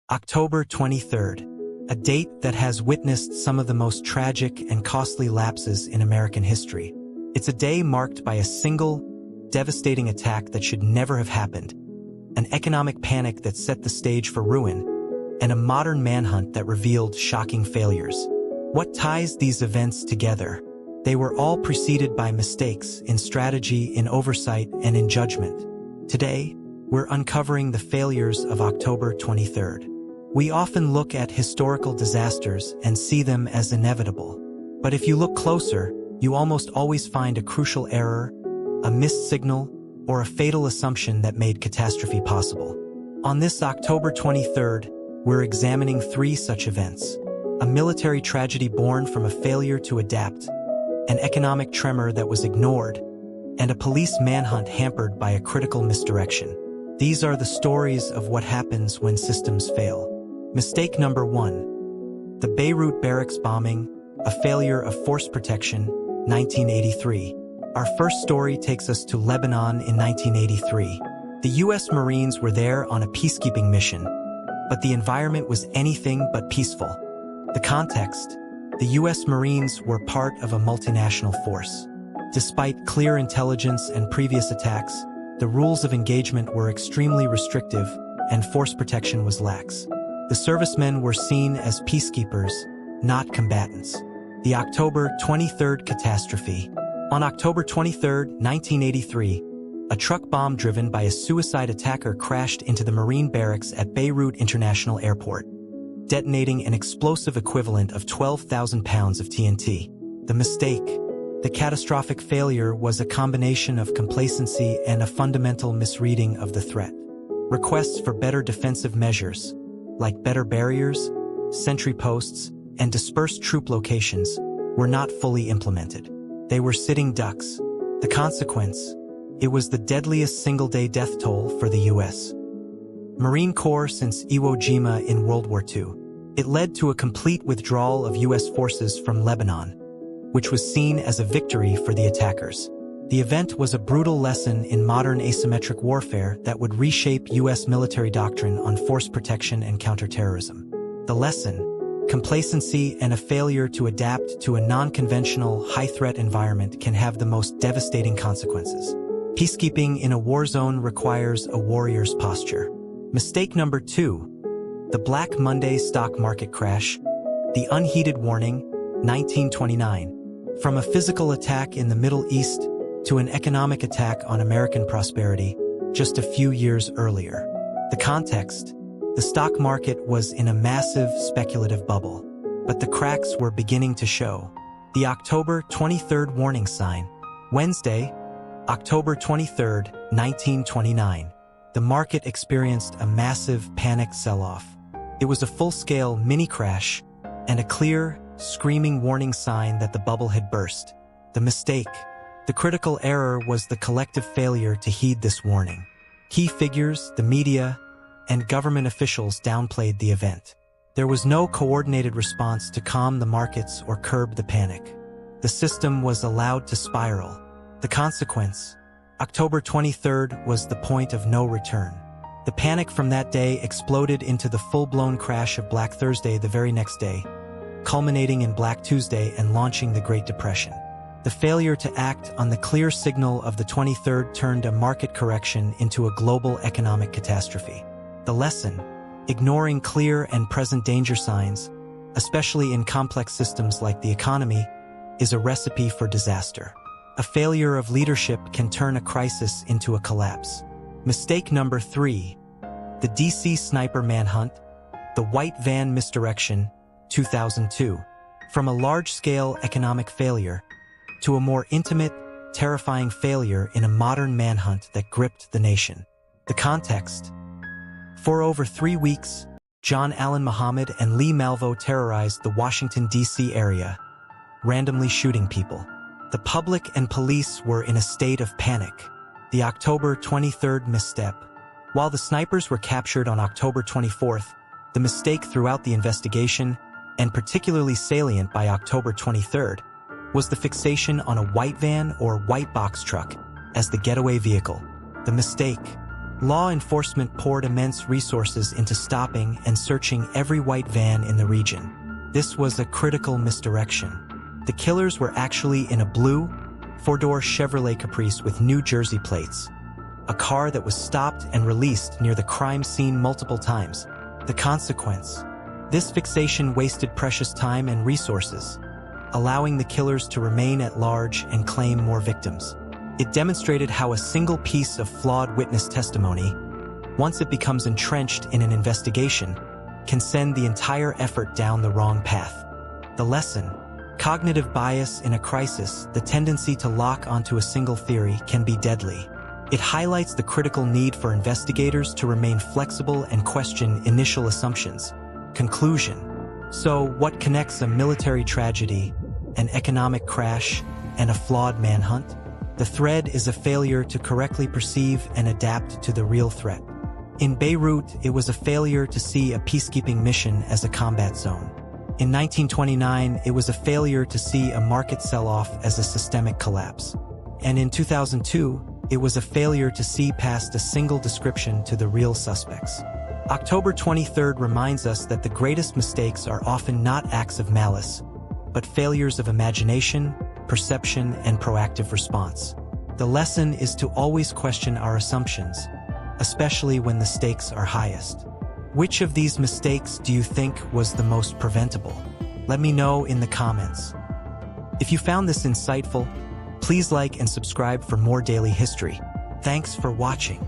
October 23rd, a date that has witnessed some of the most tragic and costly lapses in American history. It's a day marked by a single, devastating attack that should never have happened, an economic panic that set the stage for ruin, and a modern manhunt that revealed shocking failures. What ties these events together? They were all preceded by mistakes in strategy, in oversight, and in judgment. Today, we're uncovering the failures of October 23rd. We often look at historical disasters and see them as inevitable. But if you look closer, you almost always find a crucial error, a missed signal, or a fatal assumption that made catastrophe possible. On this October 23rd, we're examining three such events: a military tragedy born from a failure to adapt, an economic tremor that was ignored, and a police manhunt hampered by a critical misdirection. These are the stories of what happens when systems fail. Mistake number 1. The Beirut Barracks Bombing, a failure of force protection, 1983. Our first story takes us to Lebanon in 1983. The U.S. Marines were there on a peacekeeping mission, but the environment was anything but peaceful. The context: the U.S. Marines were part of a multinational force. Despite clear intelligence and previous attacks, the rules of engagement were extremely restrictive and force protection was lax. The servicemen were seen as peacekeepers, not combatants. The October 23rd catastrophe. On October 23, 1983, a truck bomb driven by a suicide attacker crashed into the Marine barracks at Beirut International Airport, detonating an explosive equivalent of 12,000 pounds of TNT. The mistake. The catastrophic failure was a combination of complacency and a fundamental misreading of the threat. Requests for better defensive measures, like better barriers, sentry posts, and dispersed troop locations, were not fully implemented. They were sitting ducks. The consequence: it was the deadliest single-day death toll for the U.S. Marine Corps since Iwo Jima in World War II. It led to a complete withdrawal of U.S. forces from Lebanon, which was seen as a victory for the attackers. The event was a brutal lesson in modern asymmetric warfare that would reshape U.S. military doctrine on force protection and counterterrorism. The lesson: complacency and a failure to adapt to a non-conventional, high-threat environment can have the most devastating consequences. Peacekeeping in a war zone requires a warrior's posture. Mistake number 2. The Black Monday stock market crash. The unheeded warning, 1929. From a physical attack in the Middle East to an economic attack on American prosperity just a few years earlier. The context: the stock market was in a massive speculative bubble, but the cracks were beginning to show. The October 23rd warning sign. Wednesday, October 23rd, 1929. The market experienced a massive panic sell-off. It was a full-scale mini-crash and a clear, screaming warning sign that the bubble had burst. The mistake. The critical error was the collective failure to heed this warning. Key figures, the media, and government officials downplayed the event. There was no coordinated response to calm the markets or curb the panic. The system was allowed to spiral. The consequence: October 23rd was the point of no return. The panic from that day exploded into the full-blown crash of Black Thursday the very next day, culminating in Black Tuesday and launching the Great Depression. The failure to act on the clear signal of the 23rd turned a market correction into a global economic catastrophe. The lesson: ignoring clear and present danger signs, especially in complex systems like the economy, is a recipe for disaster. A failure of leadership can turn a crisis into a collapse. Mistake number 3. The DC sniper manhunt. The white van misdirection, 2002. From a large-scale economic failure to a more intimate, terrifying failure in a modern manhunt that gripped the nation. The context: for over 3 weeks, John Allen Muhammad and Lee Malvo terrorized the Washington, D.C. area, randomly shooting people. The public and police were in a state of panic. The October 23rd misstep. While the snipers were captured on October 24th, the mistake throughout the investigation, and particularly salient by October 23rd, was the fixation on a white van or white box truck as the getaway vehicle. The mistake: Law enforcement poured immense resources into stopping and searching every white van in the region. This was a critical misdirection. The killers were actually in a blue, four-door Chevrolet Caprice with New Jersey plates, a car that was stopped and released near the crime scene multiple times. The consequence: this fixation wasted precious time and resources, allowing the killers to remain at large and claim more victims. It demonstrated how a single piece of flawed witness testimony, once it becomes entrenched in an investigation, can send the entire effort down the wrong path. The lesson: cognitive bias in a crisis, the tendency to lock onto a single theory, can be deadly. It highlights the critical need for investigators to remain flexible and question initial assumptions. Conclusion: so what connects a military tragedy, an economic crash, and a flawed manhunt? The thread is a failure to correctly perceive and adapt to the real threat. In Beirut, it was a failure to see a peacekeeping mission as a combat zone. In 1929, it was a failure to see a market sell-off as a systemic collapse. And in 2002, it was a failure to see past a single description to the real suspects. October 23rd reminds us that the greatest mistakes are often not acts of malice, but failures of imagination, perception, and proactive response. The lesson is to always question our assumptions, especially when the stakes are highest. Which of these mistakes do you think was the most preventable? Let me know in the comments. If you found this insightful, please like and subscribe for more daily history. Thanks for watching.